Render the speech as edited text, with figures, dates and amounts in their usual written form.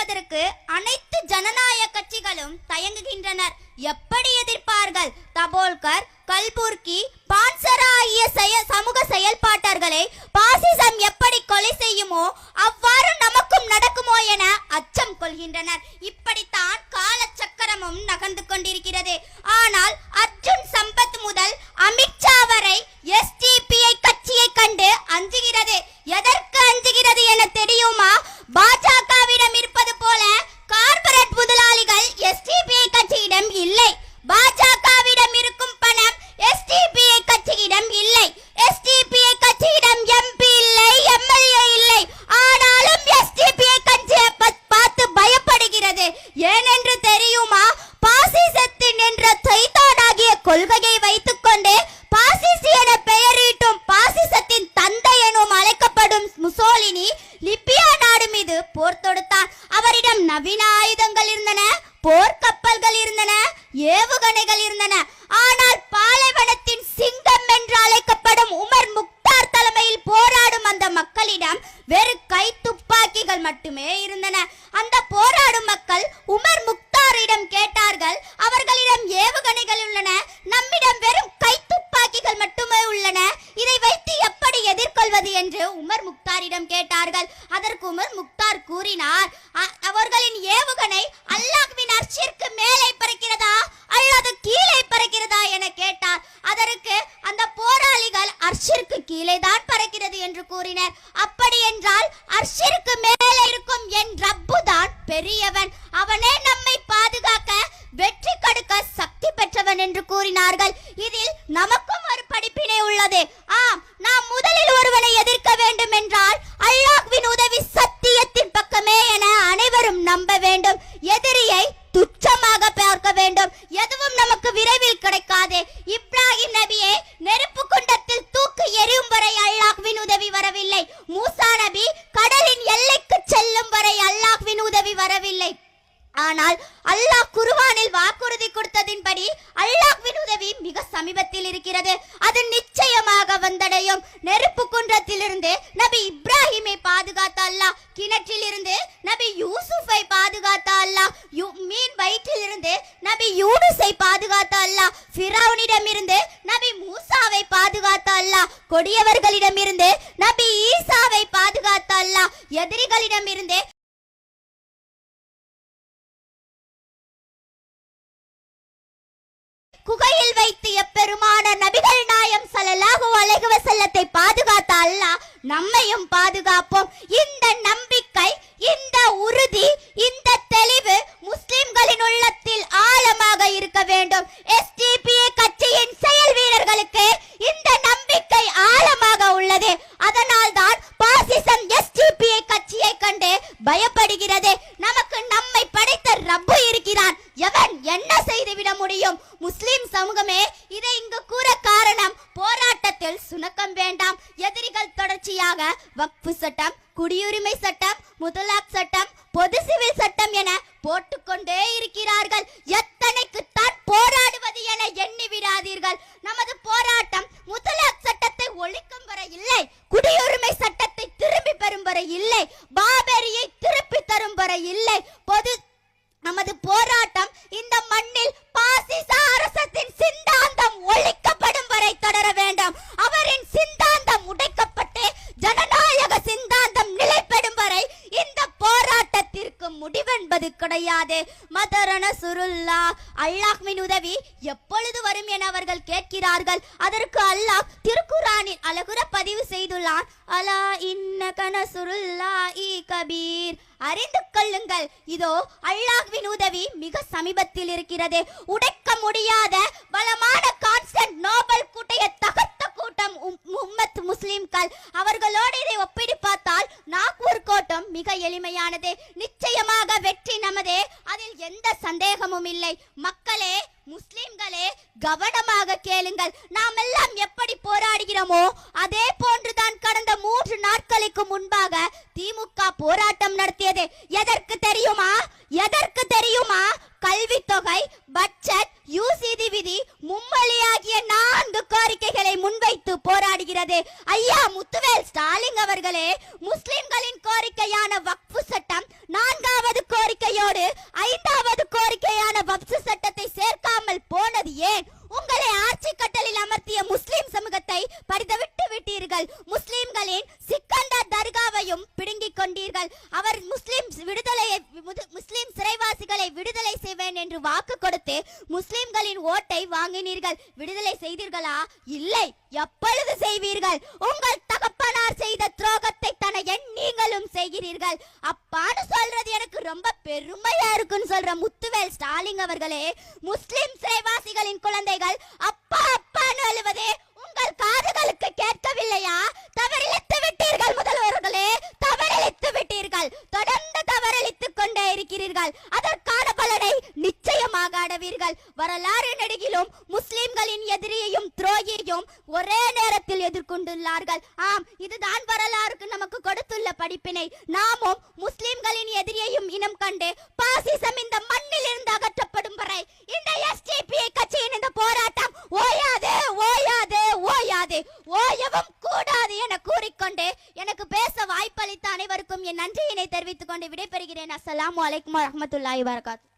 எதிர்ப்பதற்கு அனைத்து ஜனநாயக கட்சிகளும் தயங்குகின்றனர். எப்படி எதிர்ப்பார்கள்? தபோல்கர், கல்புர்கி, பான்சரா ஆகிய சமூக செயல்பாட்டர்களை பாசிசம் எப்படி கொலை செய்யுமோ அவ்வாறு நமக்கும் நடக்குமோ என அச்சம் கொள்கின்றனர். இப்படித்தான் காலச்சக்கரமும் நகர்ந்து கொண்டிருக்கிறது. ஆனால் அர்ஜுன் சம்பத் முதல் அமித்ஷா வரை எஸ்டிபிஐ கட்சியை கண்டு அஞ்சுகிறது. எதற்கு அஞ்சுகிறது என தெரியுமா? பாஜகவிடம் இருப்பது போல கார்ப்பரேட் முதலாளிகள் எஸ்டிபிஐ கட்சியிடம் இல்லை. பாஜகவிடம் இருக்கும் பணம் எஸ்டிபிஐ கட்சியிடம் இல்லை. எஸ்டிபிஐ கட்சியிடம் எம்பி இல்லை, எம்எல்ஏ இல்லை. ஆனாலும் எஸ்டிபிஐ கட்சியை பார்த்து பயப்படுகிறது. ஏனென்று தெரியுமா? பாசிசத்தின் என்ற சைத்தானாகிய கொள்கையை வைத்துக் கொண்டு பாசிசி என பெயரிட்டும் பாசிசத்தின் தந்தை எனும் அழைக்கப்படும் முசோலினி லிபியா நாடு மீது போர் தொடுத்தார். அவரிடம் நவீன ஆயுதங்கள் இருந்தன, போர் கப்பல்கள் இருந்தன, ஏவுகணைகள் இருந்தன. ஆனால் பாலைவனத்தின் சிங்கம் என்று அழைக்கப்படும் உமர் முக்தார் தலைமையில் போராடும் அந்த மக்களிடம் வெறும் கை துப்பாக்கிகள் மட்டுமே இருந்தன. அந்த போராடும் மக்கள் உமர் முக்தாரிடம் கேட்டார்கள், அவர்களிடம் ஏவுகணைகள் உள்ளன, நம்மிடம் வெறும் கை துப்பாக்கிகள் மட்டுமே உள்ளன, இதை வைத்து எப்படி எதிர்கொள்வது என்று உமர் முக்தாரிடம் கேட்டார்கள். அதற்கு உமர் முக்தார் கூறினார், அவர்களின் ஏவுகணை அல்லாஹ்வின் அர்ஷிற்கு மேலே பறக்கிறதா அல்லது கீழே பறக்கிறதா என கேட்டார். அதற்கு அந்த போராளிகள் அர்ஷிற்கு கீழே தான் பறக்கிறது என்று கூறினர். அப்படி என்றால் அர்ஷிற்கு மேலே இருக்கும் என் ரப்பு தான் பெரியவன், அவனே நம்மை பாதுகாக்க வெற்றி கொடுக்க சக்தி பெற்றவன் என்று கூறினார்கள். இதில் நமக்கும் ஒரு படிப்பினை உள்ளது. ஆம், நாம் முதலில் ஒருவனை எதிர்க்க வேண்டும் என்றால் அல்லாஹ்வின் உதவி சத்தியத்தின் பக்கமே என அனைவரும் நம்ப வேண்டும். எதிரியை துச்சமாக பார்க்க வேண்டும். எதுவும் நமக்கு விரைவில் கிடைக்காது. இப்ராஹிம் நபியை நெருப்பு குண்டத்தில் தூக்கு எரியும் வரை அல்லாஹ்வின் உதவி வரவில்லை. மூசா நபி கடலின் எல்லைக்கு செல்லும் வரை அல்லாஹ்வின் உதவி வரவில்லை. ஆனால் அல்லாஹ் குர்ஆனில் வாக்குறுதி கொடுத்ததின்படி அல்லாஹ்வின் உதவி மிக சமீபத்தில் இருக்கிறது. அது நிச்சயமாக வந்தடையும். நெருப்பு குன்றத்திலிருந்து நபி இப்ராஹிமை பாதுகாத்த அல்லாஹ், கிணற்றிலிருந்து நபி யூசுஃபை பாதுகாத்த அல்லாஹ், மீன் வயிற்றிலிருந்து நபி யூனுஸை பாதுகாத்த அல்லாஹ், ஃபிரௌனிடமிருந்து நபி மூசாவை பாதுகாத்த அல்லாஹ், கொடியவர்களிடமிருந்து நபி ஈசாவை பாதுகாத்த அல்லாஹ், எதிரிகளிடமிருந்து குகையில் வைத்து எப்பெருமான நபிகள் நாயம் ஸல்லல்லாஹு அலைஹி வஸல்லத்தை பாதுகாத்த அல்லாஹ் நம்மையும் பாதுகாப்போம். இந்த நம்பிக்கை, இந்த உறுதி, இந்த தெளிவு முஸ்லிம்களின் உள்ளத்தில் ஆழமாக இருக்க வேண்டும். எஸ்டிபிஐ கட்சியின் செயல் வீரர்களுக்கு இந்த நம்பிக்கை ஆழமாக உள்ளது. அதனால் தான் பாசிசம் எஸ்டிபிஐ கட்சியை கண்டு பயப்படுகிறது. நமக்கு நம்மை படைத்த ரப்பு இருக்கிறான். எவன் என்ன செய்துவிட முடியும்? முஸ்லிம் சமூகமே இதை இங்கு கூற காரணம், போராட்டத்தில் சுணக்கம் வேண்டாம். எதிரிகள் தொடர்ச்சியாக வக்ஃபு சட்டம், குடியுரிமை சட்டம், முத்தலாக் சட்டம், பொது சிவில் சட்டம் என போட்டுக்கொண்டே இருக்கிறார்கள். எத்தனைக்கு தான் போராடுவது என எண்ணி விடாதீர்கள். நமது போராட்டம் முத்தலாக் சட்டத்தை ஒழிக்கும் வரை இல்லை, குடியுரிமை சட்டத்தை திரும்பி பெறும் வரை இல்லை, பாபரியை திருப்பி தரும் வரை இல்லை. நமது போராட்டம் இந்த மண்ணில் பாசிச அரசத்தின் சிந்தாந்தம் ஒழிக்கப்படும் வரை தொடர வேண்டும். அவரின் சிந்தாந்தம் உடைக்கப்பட்டு ஜனநாயக சிந்தாந்தம் நிலைப்படும் வரை இந்த போராட்டத்திற்கு முடிவென்பது கிடையாது. மதரன சுருல்லா, அல்லாஹ்வின் உதவி எப்பொழுது வரும் என அவர்கள் கேட்கிறார்கள். அதற்கு அல்லாஹ் திருக்குர்ஆனில் அழகுற பதிவு செய்துள்ளான். அலா இன்னக நஸ்ருல்லாஹி கபீர், அறிந்து கொள்ளுங்கள், இதோ அல்லாஹ்வின் உதவி மிக சமீபத்தில் இருக்கிறது. உடைக்க முடியாத பலமான கான்ஸ்டன்ட் நோபல் கூட்டைய தகர்த்த கூட்டம் உம்மத் முஸ்லிம்கள். அவர்களோடு இதை ஒப்பிட்டு பார்த்தால் நாக்பூர் கோட்டம் மிக எளிமையானது. நிச்சயமாக வெற்றி நமதே, அதில் எந்த சந்தேகமும் இல்லை. மக்களே, முஸ்லிம்களே, கவனமாக கேளுங்கள். நாம் எல்லாம் எப்படி போராடுகிறோமோ அதே போன்றுதான் கடந்த 3 நாட்களுக்கு முன்பாக திமுக போராட்டம் நடத்தியது. எதற்கு தெரியுமா? எதற்கு தெரியுமா? கல்வித்தொகை, பட்ஜெட், யூசிடி விதி, மும்மொழி ஆகிய 4 கோரிக்கைகளை முன்வைத்து போராடுகிறது. ஐயா முத்துவேல் ஸ்டாலின் அவர்களே, முஸ்லிம்களின் கோரிக்கையான வக்ஃபு சட்டம் 4வது செய்தீர்கள். அவர் முஸ்லிம் சிறைவாசிகளை விடுதலை செய்வேன் என்று வாக்கு கொடுத்து முஸ்லிம்களின் ஓட்டை வாங்கினீர்கள். விடுதலை செய்தீர்களா? இல்லை. எப்பொழுது செய்வீர்கள்? உங்கள் தகப்பனார் செய்த துரோகத்தை தானே நீங்களும் செய்கிறீர்கள். அப்பான்னு சொல்றது எனக்கு ரொம்ப பெருமையா இருக்குன்னு சொல்ற முத்துவேல் ஸ்டாலின் அவர்களே, முஸ்லிம் சிறைவாசிகளின் குழந்தைகள் அப்பா அப்பான்னு அழுவதே உங்கள் காதுகளுக்கு கேட்கவில்லையா? தவறிழைத்து விட்டீர்கள் முதல்வர்களே, தவறிழைத்து விட்டீர்கள். தொடர்ந்து தவறிழைத்துக் கொண்டே இருக்கிறீர்கள். அதற்கான பலனை நிச்சயமாக அடைவீர்கள். வரலாறு நெடுகிலும் முஸ்லிம்களின் எதிரியையும் துரோகியையும் ஒரே நேரத்தில் எதிர்கொண்டுள்ளார்கள். ஆம், இதுதான் வரலாறுக்கு நமக்கு கொடுத்துள்ள படிப்பினை. நாமும் முஸ்லிம்களின் எதிரியையும் இனம் கண்டு பாசிசம் இந்த மண்ணில் இருந்து அகற்றப்படும் வரை இந்த எஸ்டிபிஐ கட்சியின் இந்த போராட்டம் ஓயாது ஓயாது ஓயாது, ஓயவும் கூடாது என கூறிக்கொண்டு எனக்கு பேச வாய்ப்பளித்த அனைவருக்கும் என் நன்றியினை தெரிவித்துக் கொண்டு விடைபெறுகிறேன். அஸ்ஸலாமு அலைக்கும் வரஹ்மத்துல்லாஹி வபரகாத்துஹு.